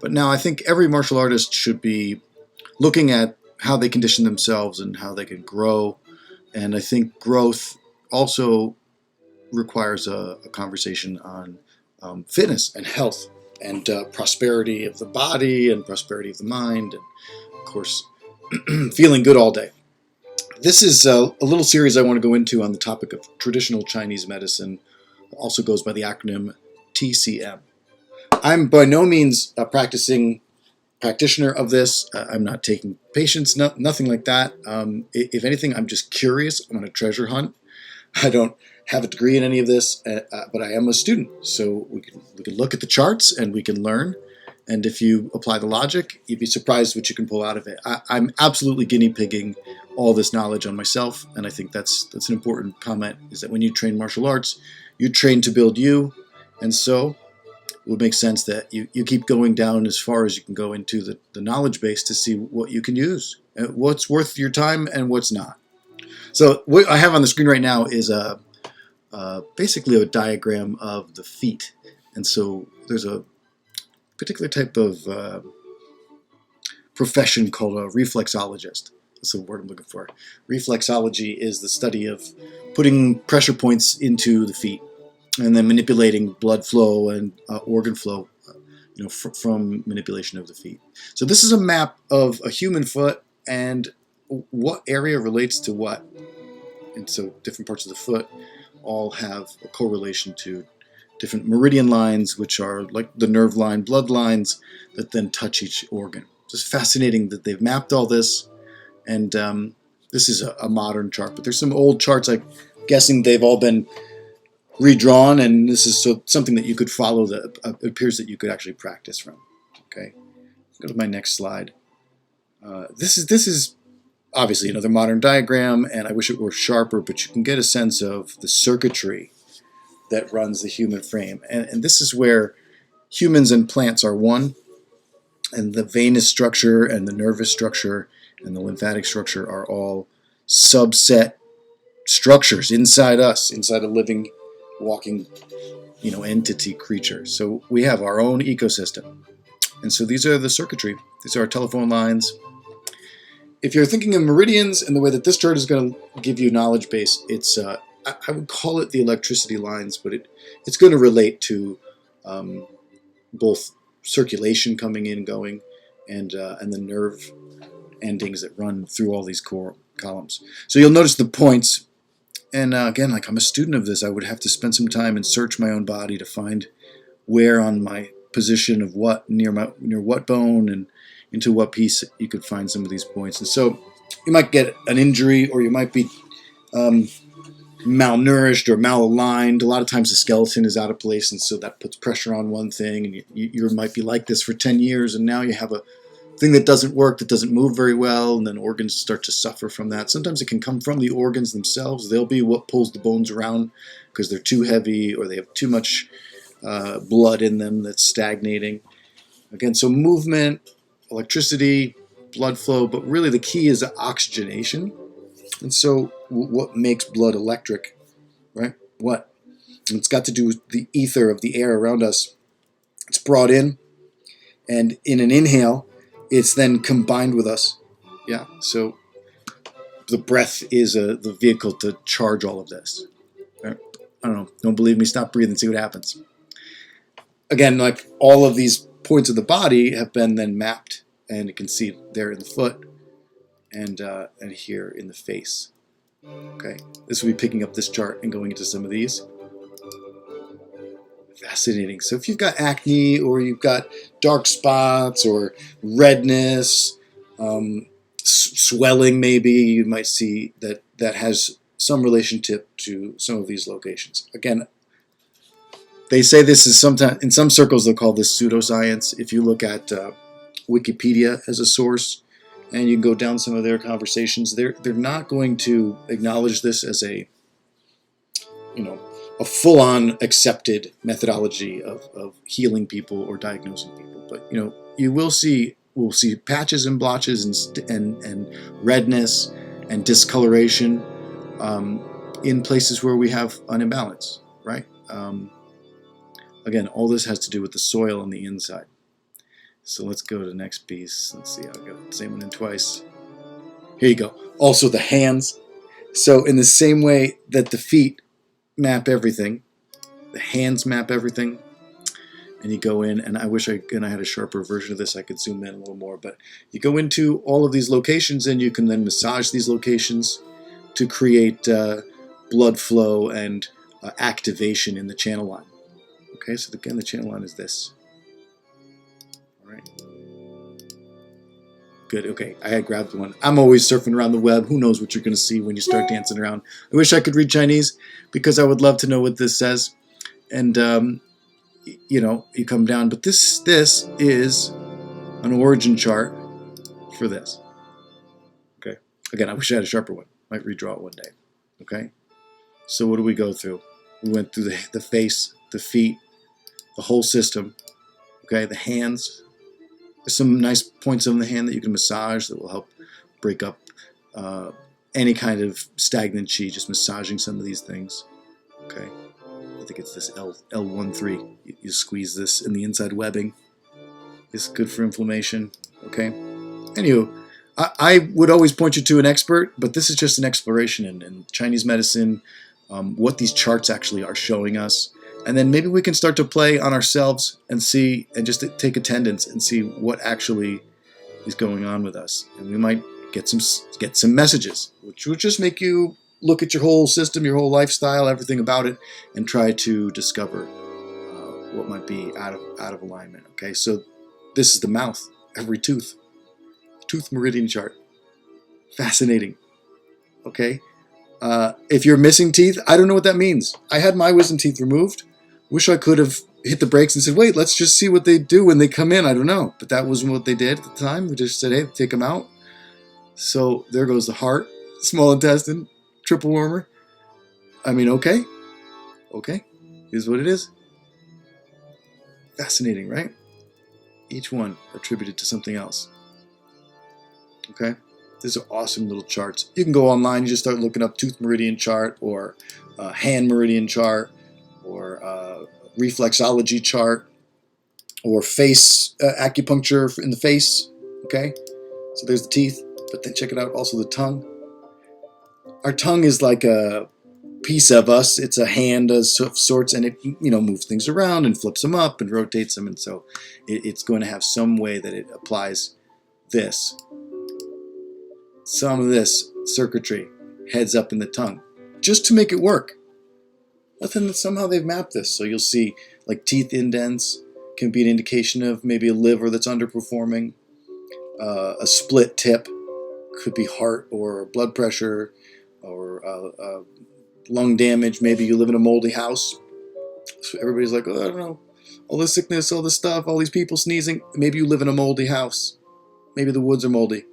But now I think every martial artist should be looking at how they condition themselves and how they can grow. And I think growth also requires a conversation on fitness and health and prosperity of the body and prosperity of the mind, and of course, feeling good all day. This is a little series I want to go into on the topic of traditional Chinese medicine. It also goes by the acronym TCM. I'm by no means a practicing practitioner of this. I'm not taking patients, nothing like that. If anything, I'm just curious. I'm on a treasure hunt. I don't have a degree in any of this, but I am a student. So we can look at the charts and we can learn. And if you apply the logic, you'd be surprised what you can pull out of it. I'm absolutely guinea pigging all this knowledge on myself, and I think that's an important comment, is that when you train martial arts, you train to build you, and so it would make sense that you keep going down as far as you can go into the knowledge base to see what you can use, what's worth your time and what's not. So what I have on the screen right now is basically a diagram of the feet, and so there's a particular type of profession called a reflexologist. That's the word I'm looking for. Reflexology is the study of putting pressure points into the feet and then manipulating blood flow and organ flow, from manipulation of the feet. So this is a map of a human foot and what area relates to what. And so different parts of the foot all have a correlation to different meridian lines, which are like the nerve line, blood lines that then touch each organ. It's fascinating that they've mapped all this. And this is a modern chart, but there's some old charts. I'm guessing they've all been redrawn, and this is something that you could follow. That it appears that you could actually practice from. Okay, go to my next slide. This is obviously another modern diagram, and I wish it were sharper, but you can get a sense of the circuitry that runs the human frame, and this is where humans and plants are one, and the venous structure and the nervous structure and the lymphatic structure are all subset structures inside us, inside a living, walking, entity, creature. So we have our own ecosystem. And so these are the circuitry. These are our telephone lines. If you're thinking of meridians and the way that this chart is going to give you knowledge base, it's I would call it the electricity lines, but it's going to relate to both circulation coming in, going, and the nerve endings that run through all these core columns. So you'll notice the points, and again, like I'm a student of this, I would have to spend some time and search my own body to find where on my position of what, near what bone and into what piece you could find some of these points. And so you might get an injury, or you might be malnourished or malaligned. A lot of times the skeleton is out of place, and so that puts pressure on one thing, and you might be like this for 10 years, and now you have a thing that doesn't work, that doesn't move very well, and then organs start to suffer from that. Sometimes it can come from the organs themselves. They'll be what pulls the bones around because they're too heavy or they have too much blood in them that's stagnating. Again, so movement, electricity, blood flow, but really the key is oxygenation. And so what makes blood electric, right? What? And it's got to do with the ether of the air around us. It's brought in, and in an inhale, it's then combined with us. Yeah, so the breath is the vehicle to charge all of this. Right? I don't know. Don't believe me? Stop breathing, see what happens. Again, like all of these points of the body have been then mapped, and you can see there in the foot and here in the face. Okay, this will be picking up this chart and going into some of these. Fascinating. So if you've got acne, or you've got dark spots or redness, swelling maybe, you might see that has some relationship to some of these locations. Again, they say this is sometimes, in some circles they'll call this pseudoscience. If you look at Wikipedia as a source, and you can go down some of their conversations, they're not going to acknowledge this as a full-on accepted methodology of healing people or diagnosing people. But we'll see patches and blotches and redness and discoloration in places where we have an imbalance, right? Again, all this has to do with the soil on the inside. So let's go to the next piece. Let's see, I'll got the same one in twice. Here you go. Also the hands. So in the same way that the feet map everything, the hands map everything. And you go in, and I wish I had a sharper version of this. I could zoom in a little more, but you go into all of these locations, and you can then massage these locations to create blood flow and activation in the channel line. Okay, so again, the channel line is this. All right. Good. Okay, I had grabbed one. I'm always surfing around the web. Who knows what you're going to see when you start dancing around? I wish I could read Chinese because I would love to know what this says. And you know, you come down, but this is an origin chart for this. Okay. Again, I wish I had a sharper one. Might redraw it one day. Okay. So what do we go through? We went through the face, the feet, the whole system. Okay. The hands. There's some nice points on the hand that you can massage that will help break up any kind of stagnant chi. Just massaging some of these things. Okay. I think it's this L13. You squeeze this in the inside webbing. It's good for inflammation. Okay. Anywho, I would always point you to an expert, but this is just an exploration in Chinese medicine, what these charts actually are showing us. And then maybe we can start to play on ourselves and see, and just take attendance and see what actually is going on with us. And we might get some messages, which will just make you look at your whole system, your whole lifestyle, everything about it, and try to discover what might be out of alignment. Okay, so this is the mouth, every tooth meridian chart. Fascinating. Okay, if you're missing teeth, I don't know what that means. I had my wisdom teeth removed. Wish I could have hit the brakes and said, wait, let's just see what they do when they come in. I don't know, but that wasn't what they did at the time. We just said, hey, take them out. So there goes the heart, small intestine, triple wormer. I mean, okay, is what it is. Fascinating, right? Each one attributed to something else. Okay, these are awesome little charts. You can go online, you just start looking up tooth meridian chart, or hand meridian chart, or reflexology chart, or face acupuncture in the face. Okay, so there's the teeth, but then check it out, also the tongue. Our tongue is like a piece of us. It's a hand of sorts, and it, you know, moves things around and flips them up and rotates them, and so it's going to have some way that it applies some of this circuitry heads up in the tongue, just to make it work. But then somehow they've mapped this, so you'll see like teeth indents can be an indication of maybe a liver that's underperforming. A split tip could be heart or blood pressure, or lung damage. Maybe you live in a moldy house. So everybody's like, oh, I don't know, all this sickness, all this stuff, all these people sneezing. Maybe you live in a moldy house. Maybe the woods are moldy,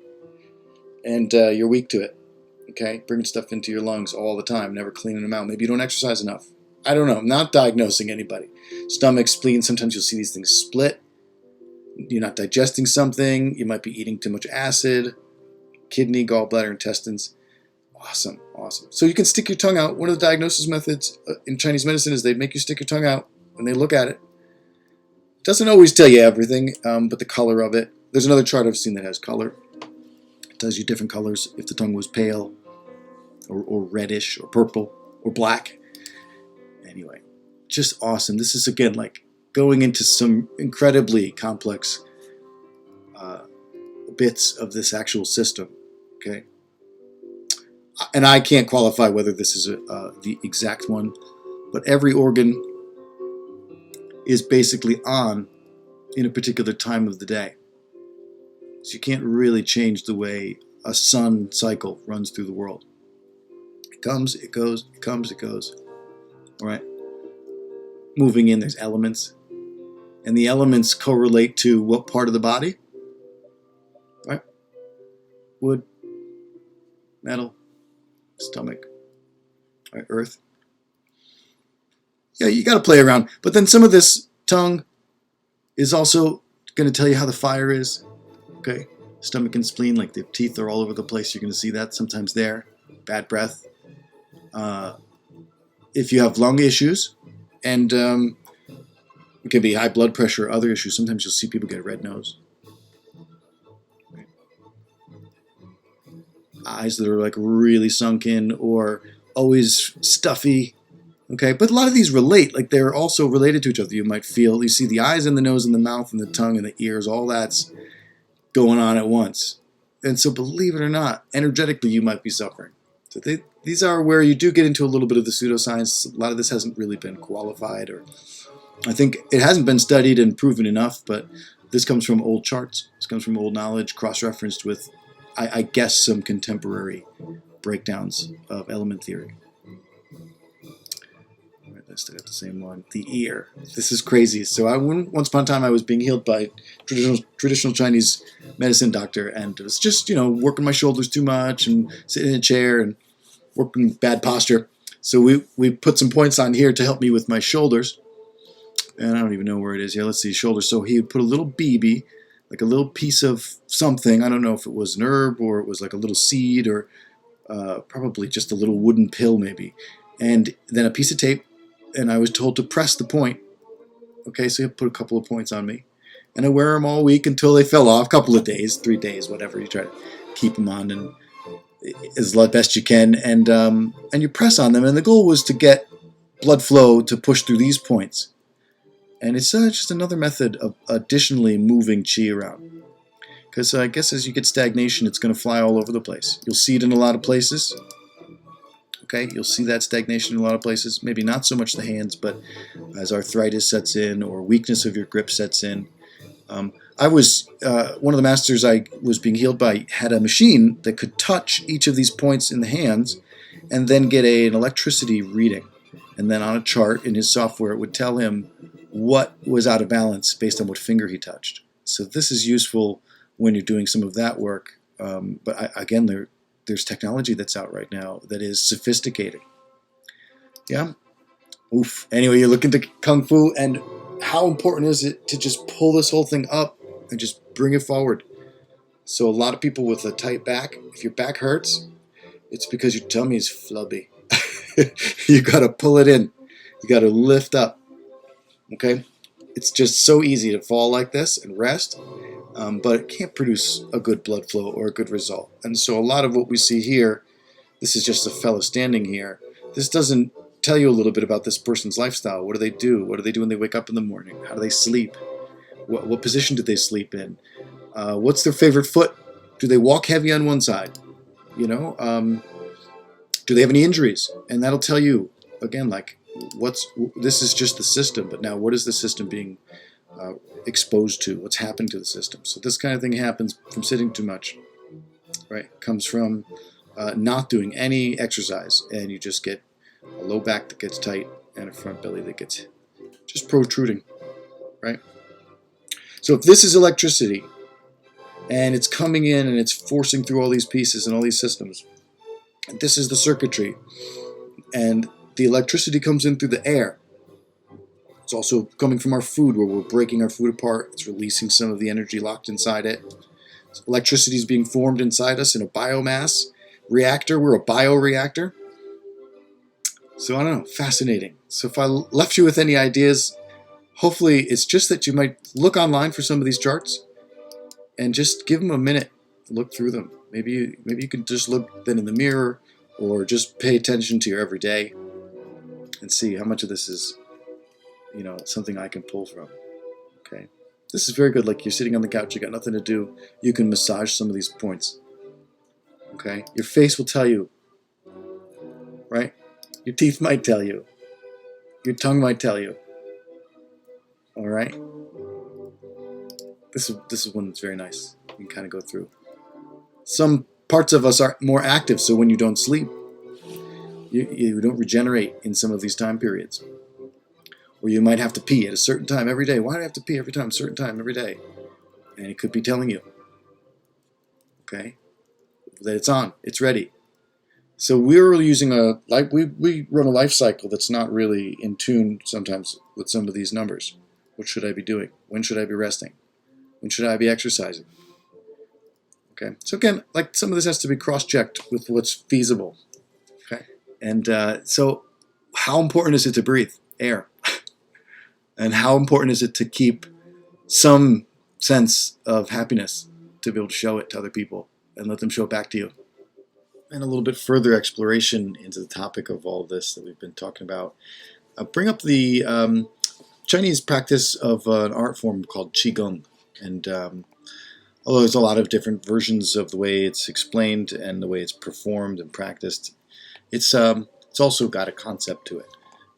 and you're weak to it. Okay, bringing stuff into your lungs all the time, never cleaning them out. Maybe you don't exercise enough. I don't know. I'm not diagnosing anybody. Stomach, spleen, sometimes you'll see these things split. You're not digesting something. You might be eating too much acid. Kidney, gallbladder, intestines. Awesome. So you can stick your tongue out. One of the diagnosis methods in Chinese medicine is they make you stick your tongue out when they look at it. Doesn't always tell you everything, but the color of it. There's another chart I've seen that has color. It tells you different colors. If the tongue was pale, or reddish, or purple, or black. Anyway, just awesome. This is, again, like going into some incredibly complex bits of this actual system. Okay. And I can't qualify whether this is the exact one, but every organ is basically on in a particular time of the day. So you can't really change the way a sun cycle runs through the world. It comes, it goes, it comes, it goes. All right. Moving in, there's elements. And the elements correlate to what part of the body? Right? Wood, metal, stomach, right? Earth. Yeah, you got to play around. But then some of this tongue is also going to tell you how the fire is. Okay? Stomach and spleen, like the teeth are all over the place. You're going to see that sometimes there. Bad breath. If you have lung issues, and it can be high blood pressure or other issues, sometimes you'll see people get a red nose. eyes that are like really sunken or always stuffy. Okay, but a lot of these relate, like they're also related to each other. You see the eyes and the nose and the mouth and the tongue and the ears, all that's going on at once. And so believe it or not, energetically you might be suffering. So these are where you do get into a little bit of the pseudoscience. A lot of this hasn't really been qualified, or I think it hasn't been studied and proven enough, but this comes from old charts. This comes from old knowledge, cross-referenced with, I guess, some contemporary breakdowns of element theory. I still got the same one. The ear. This is crazy. So once upon a time I was being healed by traditional Chinese medicine doctor, and it was just, working my shoulders too much and sitting in a chair and working bad posture. So we put some points on here to help me with my shoulders. And I don't even know where it is here. Let's see, shoulders. So he would put a little BB, like a little piece of something. I don't know if it was an herb or it was like a little seed or probably just a little wooden pill maybe. And then a piece of tape. And I was told to press the point. Okay, so he put a couple of points on me. And I wear them all week until they fell off. A couple of days, 3 days, whatever. You try to keep them on and as best you can. And you press on them. And the goal was to get blood flow to push through these points. And it's just another method of additionally moving chi around. Because I guess as you get stagnation, it's going to fly all over the place. You'll see it in a lot of places. Okay, you'll see that stagnation in a lot of places. Maybe not so much the hands, but as arthritis sets in or weakness of your grip sets in. I was, one of the masters I was being healed by had a machine that could touch each of these points in the hands and then get an electricity reading. And then on a chart in his software, it would tell him what was out of balance based on what finger he touched. So this is useful when you're doing some of that work. But again, there's technology that's out right now that is sophisticated. Yeah? Oof. Anyway, you look into Kung Fu, and how important is it to just pull this whole thing up and just bring it forward? So a lot of people with a tight back, if your back hurts, it's because your tummy is flubby. You got to pull it in. You got to lift up. Okay? It's just so easy to fall like this and rest. But it can't produce a good blood flow or a good result. And so a lot of what we see here, this is just a fellow standing here. This doesn't tell you a little bit about this person's lifestyle. What do they do? What do they do when they wake up in the morning? How do they sleep? What position do they sleep in? What's their favorite foot? Do they walk heavy on one side? Do they have any injuries? And that'll tell you, again, like, this is just the system, but now what is the system being exposed to? What's happened to the system? So this kind of thing happens from sitting too much, right? Comes from not doing any exercise, and you just get a low back that gets tight and a front belly that gets just protruding, right? So if this is electricity and it's coming in and it's forcing through all these pieces and all these systems, and this is the circuitry, and the electricity comes in through the air. It's also coming from our food, where we're breaking our food apart. It's releasing some of the energy locked inside it. So electricity is being formed inside us in a biomass reactor. We're a bioreactor. So I don't know, fascinating. So if I left you with any ideas, hopefully it's just that you might look online for some of these charts and just give them a minute to look through them. Maybe you can just look then in the mirror, or just pay attention to your everyday and see how much of this is, something I can pull from. Okay, this is very good. Like, you're sitting on the couch, you got nothing to do, you can massage some of these points. Okay, your face will tell you, right? Your teeth might tell you. Your tongue might tell you. All right. This is one that's very nice. You can kind of go through. Some parts of us are more active, so when you don't sleep, you don't regenerate in some of these time periods. Or you might have to pee at a certain time every day. Why do I have to pee every time, certain time every day? And it could be telling you, okay, that it's on, it's ready. So we're using we run a life cycle that's not really in tune sometimes with some of these numbers. What should I be doing? When should I be resting? When should I be exercising? Okay, so again, like, some of this has to be cross-checked with what's feasible. Okay, and so how important is it to breathe air? And how important is it to keep some sense of happiness, to be able to show it to other people and let them show it back to you? and a little bit further exploration into the topic of all this that we've been talking about, bring up the Chinese practice of an art form called Qigong. And although there's a lot of different versions of the way it's explained and the way it's performed and practiced, it's also got a concept to it.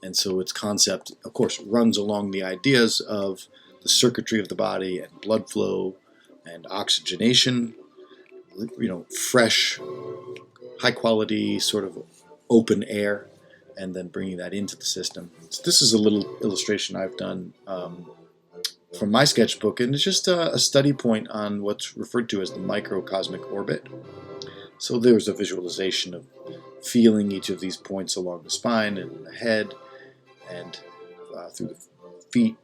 And so its concept, of course, runs along the ideas of the circuitry of the body and blood flow and oxygenation, fresh, high quality sort of open air, and then bringing that into the system. So this is a little illustration I've done from my sketchbook, and it's just a study point on what's referred to as the microcosmic orbit. So there's a visualization of feeling each of these points along the spine and the head and through the feet,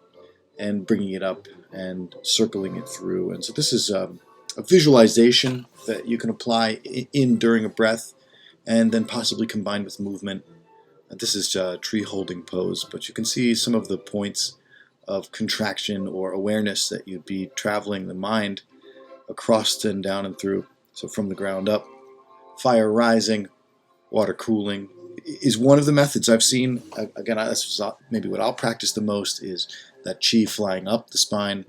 and bringing it up and circling it through. And so this is a visualization that you can apply in during a breath and then possibly combined with movement. And this is a tree holding pose, but you can see some of the points of contraction or awareness that you'd be traveling the mind across and down and through. So from the ground up, fire rising, water cooling is one of the methods I've seen. Again, that's maybe what I'll practice the most, is that chi flying up the spine,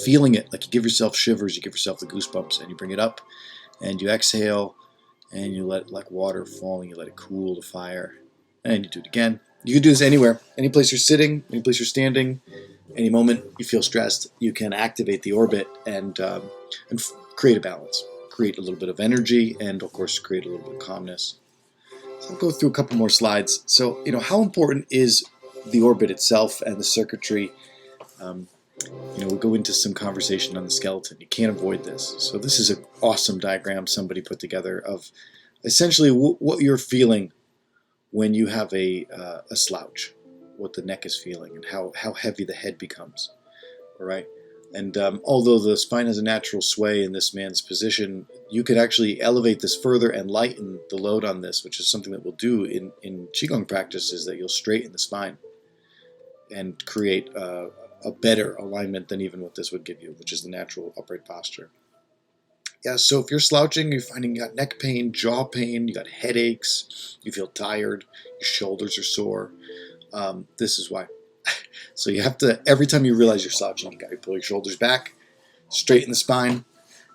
feeling it, like you give yourself shivers, you give yourself the goosebumps, and you bring it up, and you exhale, and you let it like water falling, you let it cool the fire, and you do it again. You can do this anywhere, any place you're sitting, any place you're standing, any moment you feel stressed, you can activate the orbit and create a balance, create a little bit of energy, and of course create a little bit of calmness. So I'll go through a couple more slides. So, how important is the orbit itself and the circuitry? We'll go into some conversation on the skeleton. You can't avoid this. So this is an awesome diagram somebody put together of essentially what you're feeling when you have a slouch, what the neck is feeling, and how heavy the head becomes. All right. And although the spine has a natural sway in this man's position, you could actually elevate this further and lighten the load on this, which is something that we'll do in Qigong practice, is that you'll straighten the spine and create a better alignment than even what this would give you, which is the natural upright posture. Yeah, so if you're slouching, you're finding you got neck pain, jaw pain, you got headaches, you feel tired, your shoulders are sore, this is why. So you have to, every time you realize you're slouching, you got to pull your shoulders back, straighten the spine.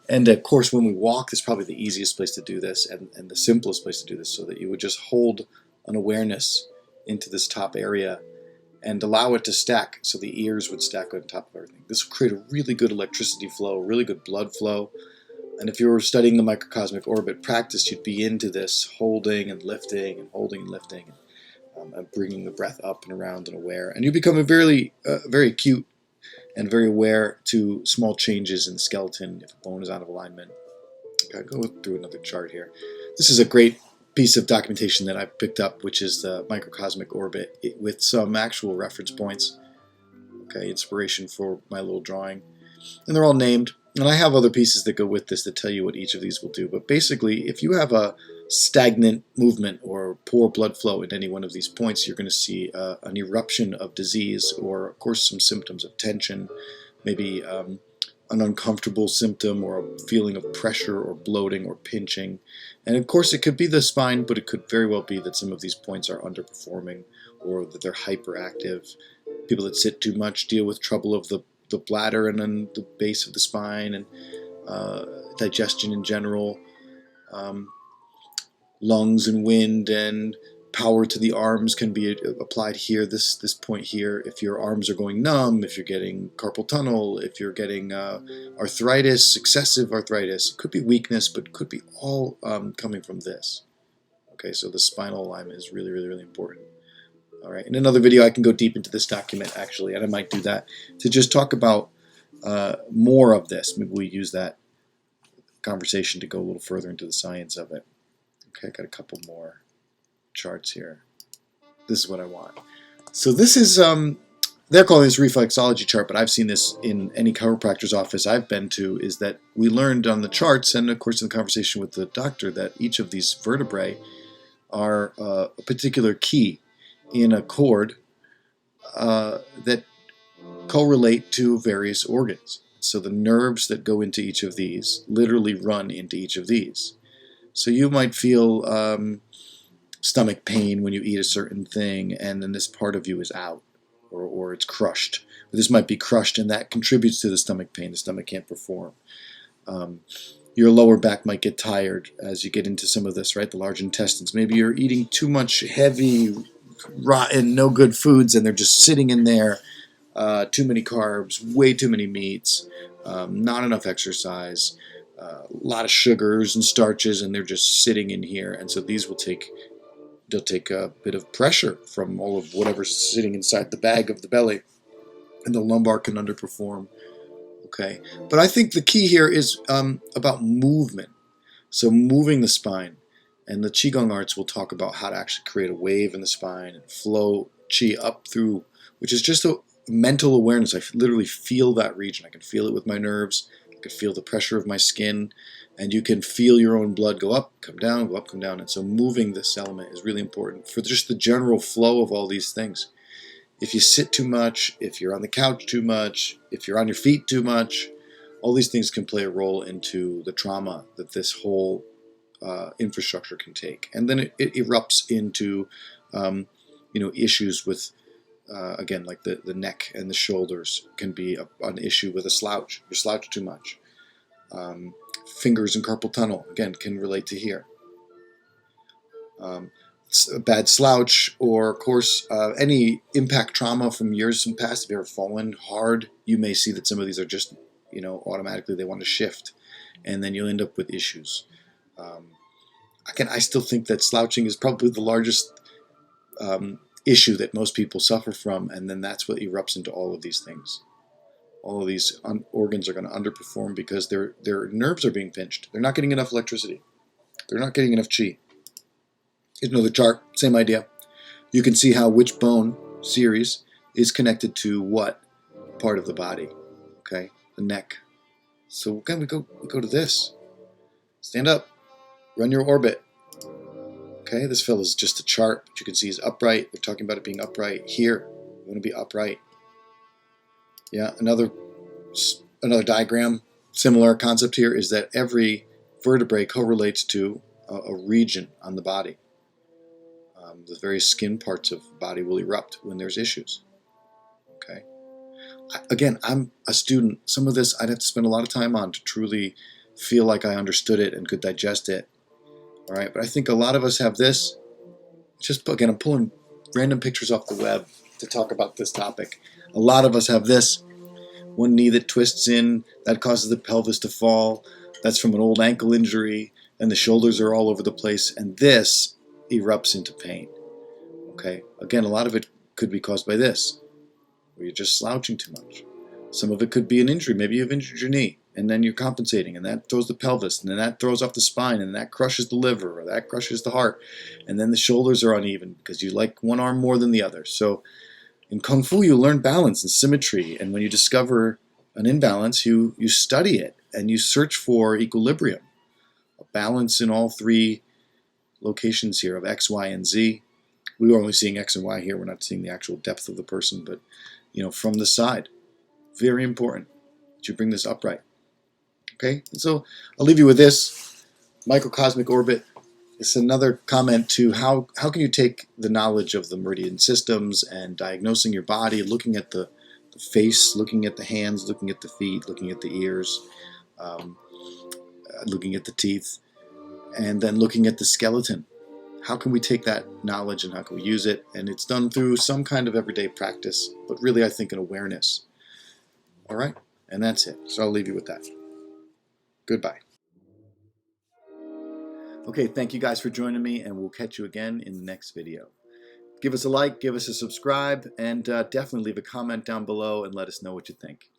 And of course, when we walk, that's probably the easiest place to do this and the simplest place to do this, so that you would just hold an awareness into this top area and allow it to stack, so the ears would stack on top of everything. This will create a really good electricity flow, really good blood flow. And if you were studying the microcosmic orbit practice, you'd be into this holding and lifting and holding and lifting, and bringing the breath up and around and aware. And you become a very acute and very aware to small changes in the skeleton if a bone is out of alignment. Okay, I'll go through another chart here. This is a great piece of documentation that I picked up, which is the microcosmic orbit with some actual reference points. Okay, inspiration for my little drawing. And they're all named. And I have other pieces that go with this that tell you what each of these will do. But basically, if you have a stagnant movement or poor blood flow at any one of these points, you're going to see an eruption of disease, or of course some symptoms of tension, maybe an uncomfortable symptom or a feeling of pressure or bloating or pinching. And of course it could be the spine, but it could very well be that some of these points are underperforming or that they're hyperactive. People that sit too much deal with trouble of the bladder and then the base of the spine, and digestion in general, lungs and wind and power to the arms can be applied here, this point here. If your arms are going numb, if you're getting carpal tunnel, if you're getting arthritis, excessive arthritis, it could be weakness, but could be all coming from this. Okay, so the spinal alignment is really, really, really important. All right, in another video I can go deep into this document actually, and I might do that to just talk about more of this. Maybe we use that conversation to go a little further into the science of it. Okay, I got a couple more charts here. This is what I want. So this is, they're calling this reflexology chart, but I've seen this in any chiropractor's office I've been to, is that we learned on the charts, and of course in the conversation with the doctor, that each of these vertebrae are a particular key in a cord that correlate to various organs. So the nerves that go into each of these literally run into each of these. So you might feel stomach pain when you eat a certain thing, and then this part of you is out, or it's crushed. This might be crushed, and that contributes to the stomach pain. The stomach can't perform. Your lower back might get tired as you get into some of this, right? The large intestines. Maybe you're eating too much heavy, rotten, no good foods, and they're just sitting in there. Too many carbs, way too many meats, not enough exercise, a lot of sugars and starches, and they're just sitting in here. And so these they'll take a bit of pressure from all of whatever's sitting inside the bag of the belly, and the lumbar can underperform. Okay, but I think the key here is about movement. So moving the spine, and the Qigong arts will talk about how to actually create a wave in the spine and flow Qi up through, which is just a mental awareness. I literally feel that region. I can feel it with my nerves. I can feel the pressure of my skin, and you can feel your own blood go up, come down, go up, come down. And so moving this element is really important for just the general flow of all these things. If you sit too much, if you're on the couch too much, if you're on your feet too much, all these things can play a role into the trauma that this whole infrastructure can take. And then it erupts into issues with, again, like the neck and the shoulders can be an issue with a slouch. You slouch too much. Fingers and carpal tunnel, again, can relate to here. A bad slouch, or of course any impact trauma from years in past. If you've ever fallen hard, you may see that some of these are just, automatically they want to shift, and then you'll end up with issues. I still think that slouching is probably the largest issue that most people suffer from, and then that's what erupts into all of these things. All of these organs are going to underperform because their nerves are being pinched. They're not getting enough electricity. They're not getting enough Qi. Here's another chart, same idea. You can see how which bone series is connected to what part of the body. Okay, the neck. So again, we go to this. Stand up, run your orbit. Okay, this fellow's just a chart, but you can see he's upright. We're talking about it being upright here. We want to be upright. Yeah, another diagram, similar concept here, is that every vertebrae correlates to a region on the body. The various skin parts of the body will erupt when there's issues. Okay. Again, I'm a student. Some of this I'd have to spend a lot of time on to truly feel like I understood it and could digest it. All right, but I think a lot of us have this. Just again, I'm pulling random pictures off the web to talk about this topic. A lot of us have this. One knee that twists in, that causes the pelvis to fall. That's from an old ankle injury, and the shoulders are all over the place, and this erupts into pain. Okay, again, a lot of it could be caused by this, where you're just slouching too much. Some of it could be an injury. Maybe you've injured your knee, and then you're compensating, and that throws the pelvis, and then that throws off the spine, and that crushes the liver, or that crushes the heart, and then the shoulders are uneven because you like one arm more than the other. So in Kung Fu, you learn balance and symmetry, and when you discover an imbalance, you study it, and you search for equilibrium, a balance in all three locations here of X, Y, and Z. We are only seeing X and Y here. We're not seeing the actual depth of the person, but from the side. Very important that you bring this upright. Okay, and so I'll leave you with this microcosmic orbit. It's another comment to how can you take the knowledge of the meridian systems and diagnosing your body, looking at the face, looking at the hands, looking at the feet, looking at the ears, looking at the teeth, and then looking at the skeleton. How can we take that knowledge and how can we use it? And it's done through some kind of everyday practice, but really I think an awareness. All right, and that's it. So I'll leave you with that. Goodbye. Okay, thank you guys for joining me, and we'll catch you again in the next video. Give us a like, give us a subscribe, and definitely leave a comment down below and let us know what you think.